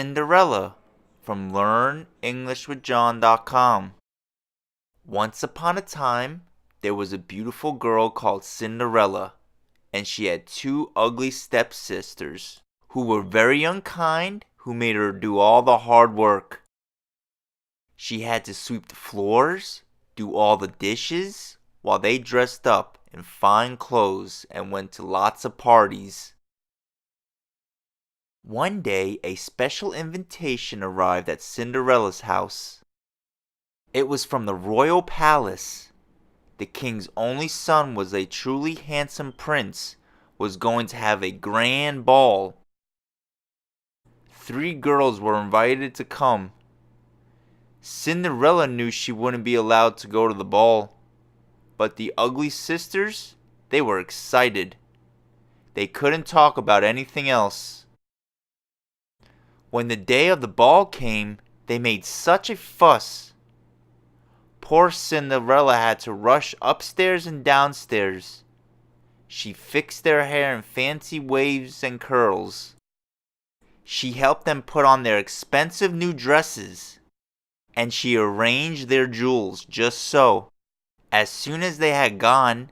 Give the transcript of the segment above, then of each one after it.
Cinderella from LearnEnglishWithJohn.com. Once upon a time, there was a beautiful girl called Cinderella, and she had two ugly stepsisters who were very unkind, who made her do all the hard work. She had to sweep the floors, do all the dishes, while they dressed up in fine clothes and went to lots of parties. One day, a special invitation arrived at Cinderella's house. It was from the royal palace. The king's only son was a truly handsome prince, was going to have a grand ball. 3 girls were invited to come. Cinderella knew she wouldn't be allowed to go to the ball, but the ugly sisters, they were excited. They couldn't talk about anything else. When the day of the ball came, they made such a fuss. Poor Cinderella had to rush upstairs and downstairs. She fixed their hair in fancy waves and curls. She helped them put on their expensive new dresses, and she arranged their jewels just so. As soon as they had gone,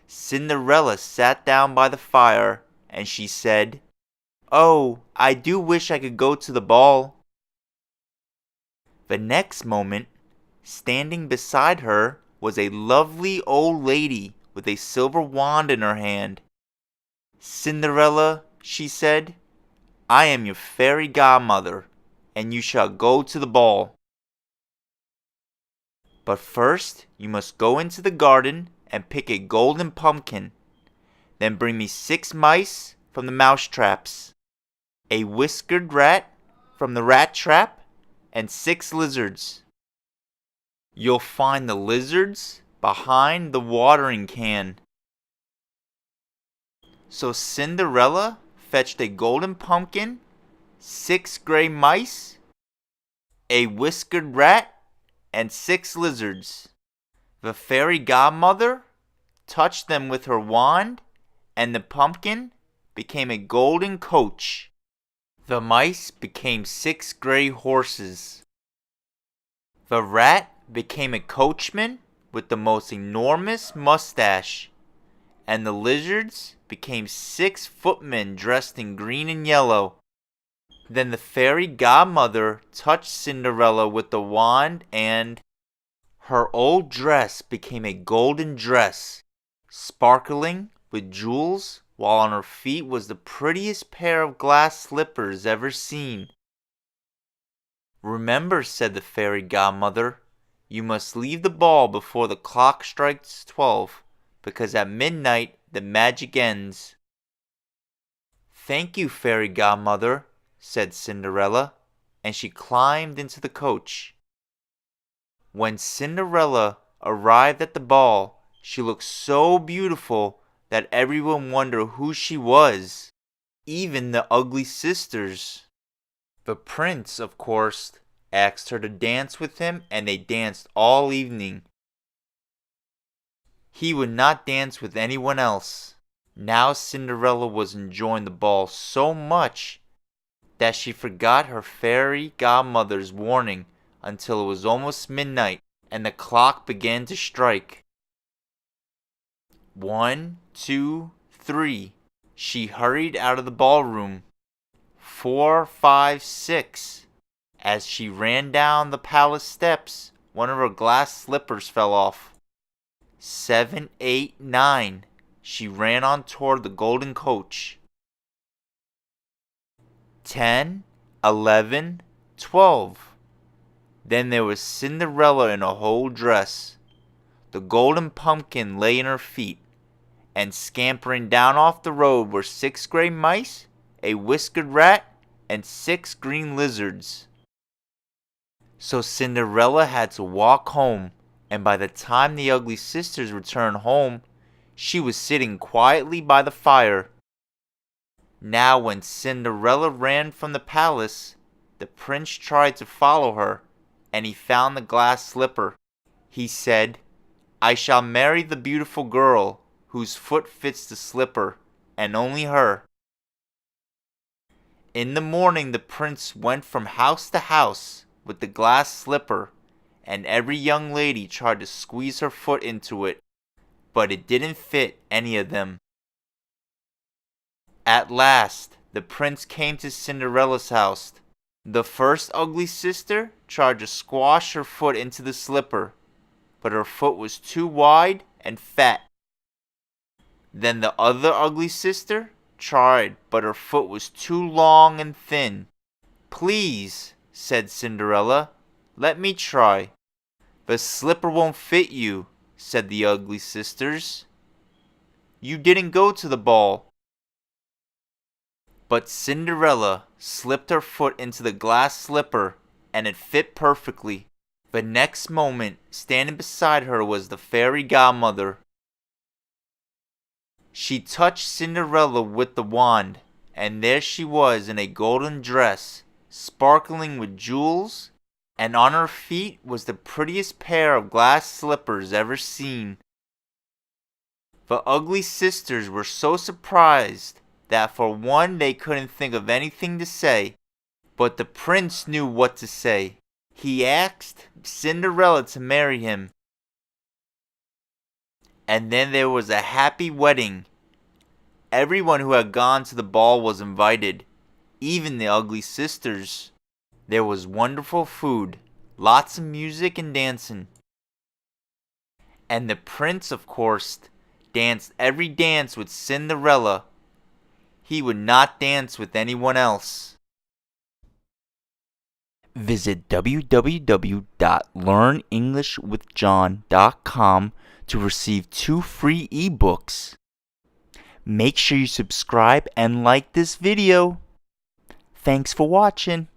Cinderella sat down by the fire, and she said, "Oh, I do wish I could go to the ball." The next moment, standing beside her was a lovely old lady with a silver wand in her hand. "Cinderella," she said, "I am your fairy godmother, and you shall go to the ball. But first, you must go into the garden and pick a golden pumpkin. Then bring me 6 mice from the mouse traps, a whiskered rat from the rat trap, and 6 lizards. You'll find the lizards behind the watering can." So Cinderella fetched a golden pumpkin, 6 gray mice, a whiskered rat, and 6 lizards. The fairy godmother touched them with her wand, and the pumpkin became a golden coach. The mice became 6 gray horses. The rat became a coachman with the most enormous mustache, and the lizards became 6 footmen dressed in green and yellow. Then the fairy godmother touched Cinderella with the wand, and her old dress became a golden dress, sparkling with jewels, while on her feet was the prettiest pair of glass slippers ever seen. "Remember," said the fairy godmother, "you must leave the ball before the clock strikes 12, because at midnight the magic ends." "Thank you, fairy godmother," said Cinderella, and she climbed into the coach. When Cinderella arrived at the ball, she looked so beautiful that everyone wondered who she was, even the ugly sisters. The prince, of course, asked her to dance with him, and they danced all evening. He would not dance with anyone else. Now Cinderella was enjoying the ball so much that she forgot her fairy godmother's warning until it was almost midnight and the clock began to strike. 1, 2, 3. She hurried out of the ballroom. 4, 5, 6. As she ran down the palace steps, one of her glass slippers fell off. 7, 8, 9. She ran on toward the golden coach. 10, 11, 12. Then there was Cinderella in a whole dress. The golden pumpkin lay in her feet, and scampering down off the road were 6 gray mice, a whiskered rat, and 6 green lizards. So Cinderella had to walk home, and by the time the ugly sisters returned home, she was sitting quietly by the fire. Now when Cinderella ran from the palace, the prince tried to follow her, and he found the glass slipper. He said, "I shall marry the beautiful girl whose foot fits the slipper, and only her." In the morning the prince went from house to house with the glass slipper, and every young lady tried to squeeze her foot into it, but it didn't fit any of them. At last, the prince came to Cinderella's house. The first ugly sister tried to squash her foot into the slipper, but her foot was too wide and fat. Then the other ugly sister tried, but her foot was too long and thin. "Please," said Cinderella, "let me try." "The slipper won't fit you," said the ugly sisters. "You didn't go to the ball." But Cinderella slipped her foot into the glass slipper, and it fit perfectly. The next moment, standing beside her was the fairy godmother. She touched Cinderella with the wand, and there she was in a golden dress, sparkling with jewels, and on her feet was the prettiest pair of glass slippers ever seen. The ugly sisters were so surprised that for one they couldn't think of anything to say, but the prince knew what to say. He asked Cinderella to marry him. And then there was a happy wedding. Everyone who had gone to the ball was invited, even the ugly sisters. There was wonderful food, lots of music and dancing. And the prince, of course, danced every dance with Cinderella. He would not dance with anyone else. Visit www.learnenglishwithjohn.com to receive 2 free ebooks. Make sure you subscribe and like this video. Thanks for watching.